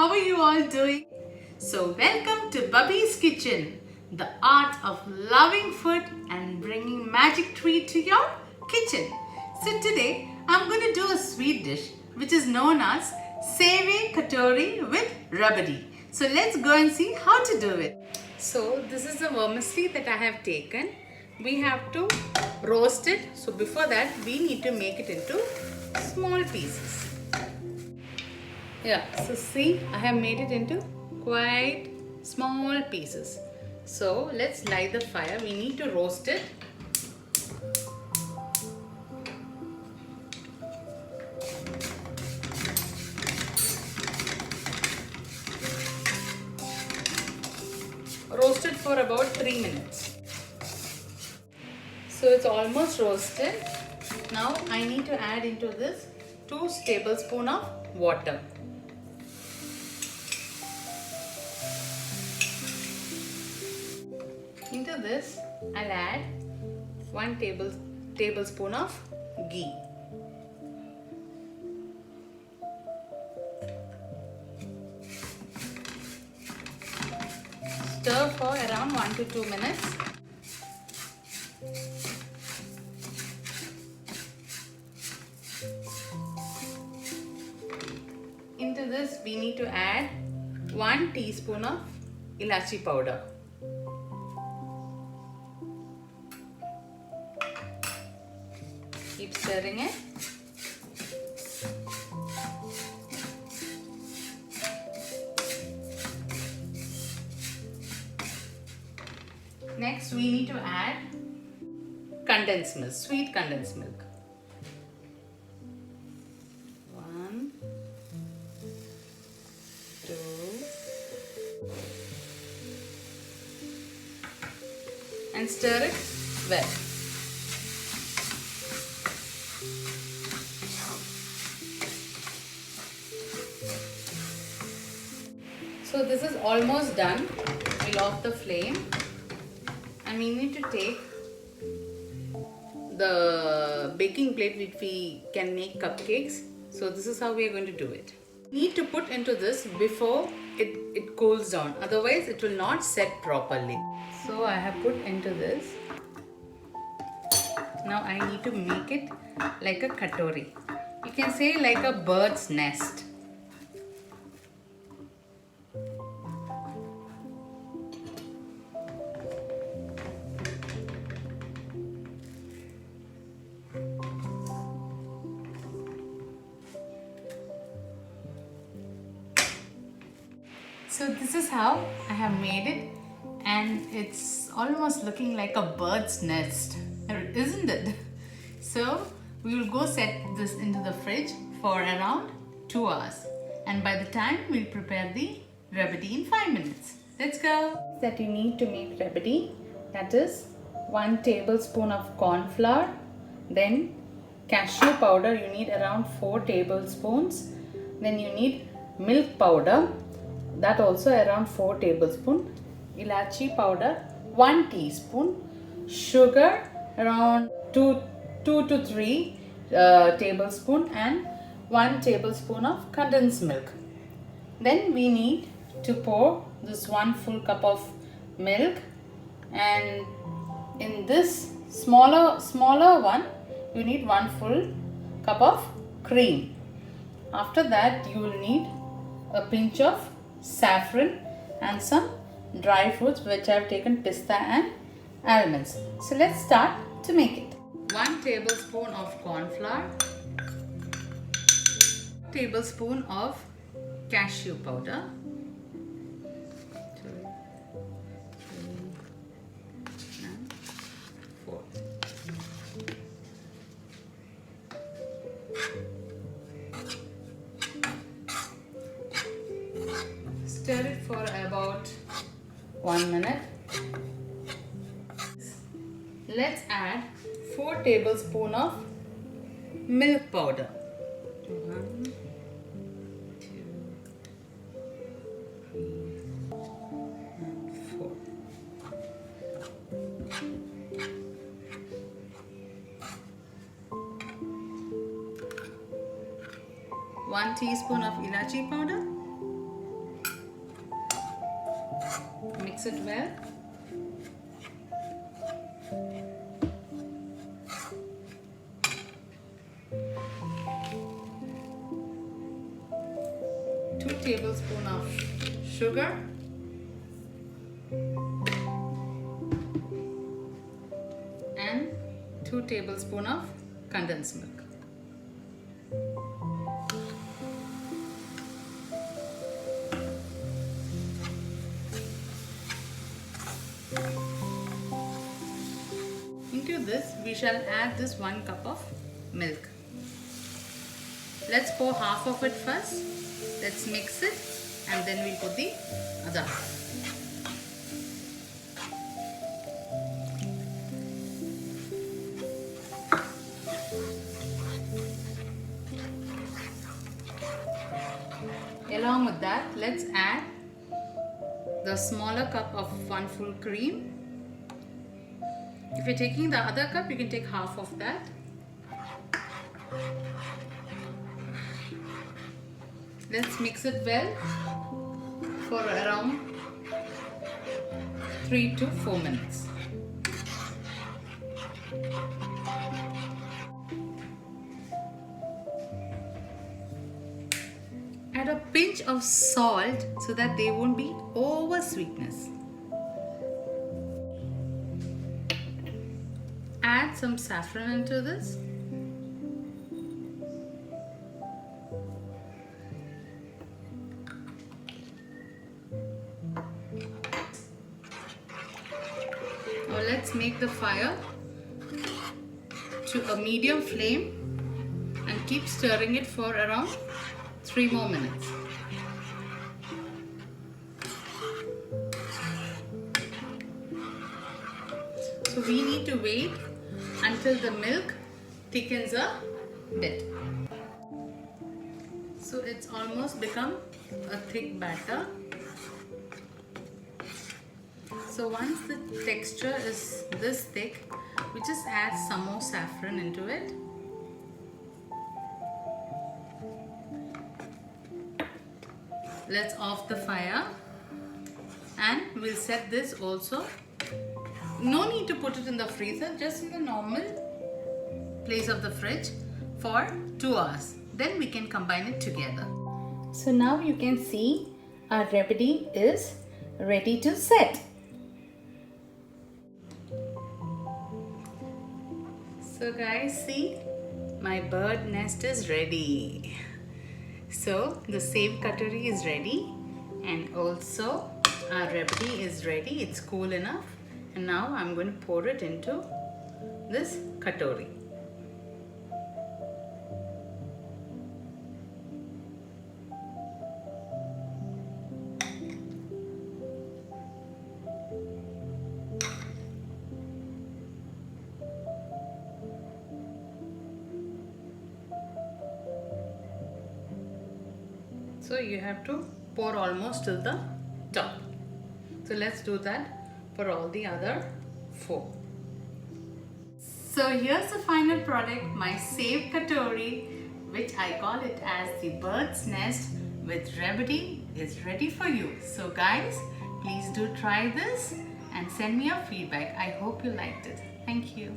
how are you all doing? So welcome to Bubby's Kitchen, the art of loving food and bringing magic treat to your kitchen. So today I'm going to do a sweet dish which is known as Seve Katori with Rabadi. So let's go and see how to do it. So this is the vermicelli that I have taken. We have to roast it. So before that we need to make it into small pieces. Yeah, so see, I have made it into quite small pieces. So let's light the fire. We need to roast it. Roast it for about 3 minutes. So it's almost roasted. Now I need to add into this 2 tablespoons of water. Into this, I'll add 1 tablespoon of ghee. Stir for around 1 to 2 minutes. Into this, we need to add 1 teaspoon of ilachi powder. Keep stirring it. Next, we need to add condensed milk, sweet condensed milk. 1, 2, and stir it well. So this is almost done. We'll off the flame and we need to take the baking plate which we can make cupcakes. So this is how we are going to do it. We need to put into this before it cools down, otherwise it will not set properly. So I have put into this. Now I need to make it like a katori. You can say like a bird's nest. So this is how I have made it, and it's almost looking like a bird's nest, isn't it? So we will go set this into the fridge for around 2 hours, and by the time we'll prepare the rabadi in 5 minutes. Let's go. That you need to make rabadi, that is 1 tablespoon of corn flour, then cashew powder, you need around 4 tablespoons, then you need milk powder, that also around 4 tablespoons, ilachi powder 1 teaspoon, sugar around 2 to 3 tablespoon, and 1 tablespoon of condensed milk. Then we need to pour this 1 full cup of milk, and in this smaller one you need 1 full cup of cream. After that you will need a pinch of saffron and some dry fruits which I have taken pista and almonds. So let's start to make it. 1 tablespoon of corn flour, tablespoon of cashew powder, 2, 3, and 4. Stir it for about 1 minute. Let's add 4 tablespoons of milk powder. 1, 2, 3, and 4. One teaspoon of ilachi powder. Mix it well. Two tablespoons of sugar. And 2 tablespoons of condensed milk. Into this we shall add this 1 cup of milk. Let's pour half of it first. Let's mix it and then we'll put the other half. Along with that, let's add the smaller cup of 1 full cream. If you're taking the other cup, you can take half of that. Let's mix it well for around 3 to 4 minutes. Add a pinch of salt so that there won't be over sweetness. Add some saffron into this. Now let's make the fire to a medium flame and keep stirring it for around 3 more minutes. So we need to wait until the milk thickens a bit. So it's almost become a thick batter. So once the texture is this thick, we just add some more saffron into it. Let's off the fire and we'll set this also. No need to put it in the freezer, just in the normal place of the fridge for 2 hours. Then we can combine it together. So now you can see our rabadi is ready to set. So guys, see, my bird nest is ready. So the save cutlery is ready and also our rabadi is ready. It's cool enough. And now I'm going to pour it into this katori. So you have to pour almost till the top. So let's do that for all the other 4. So here's the final product, my Save Katori, which I call it as the bird's nest with rabadi is ready for you. So guys, please do try this and send me your feedback. I hope you liked it. Thank you.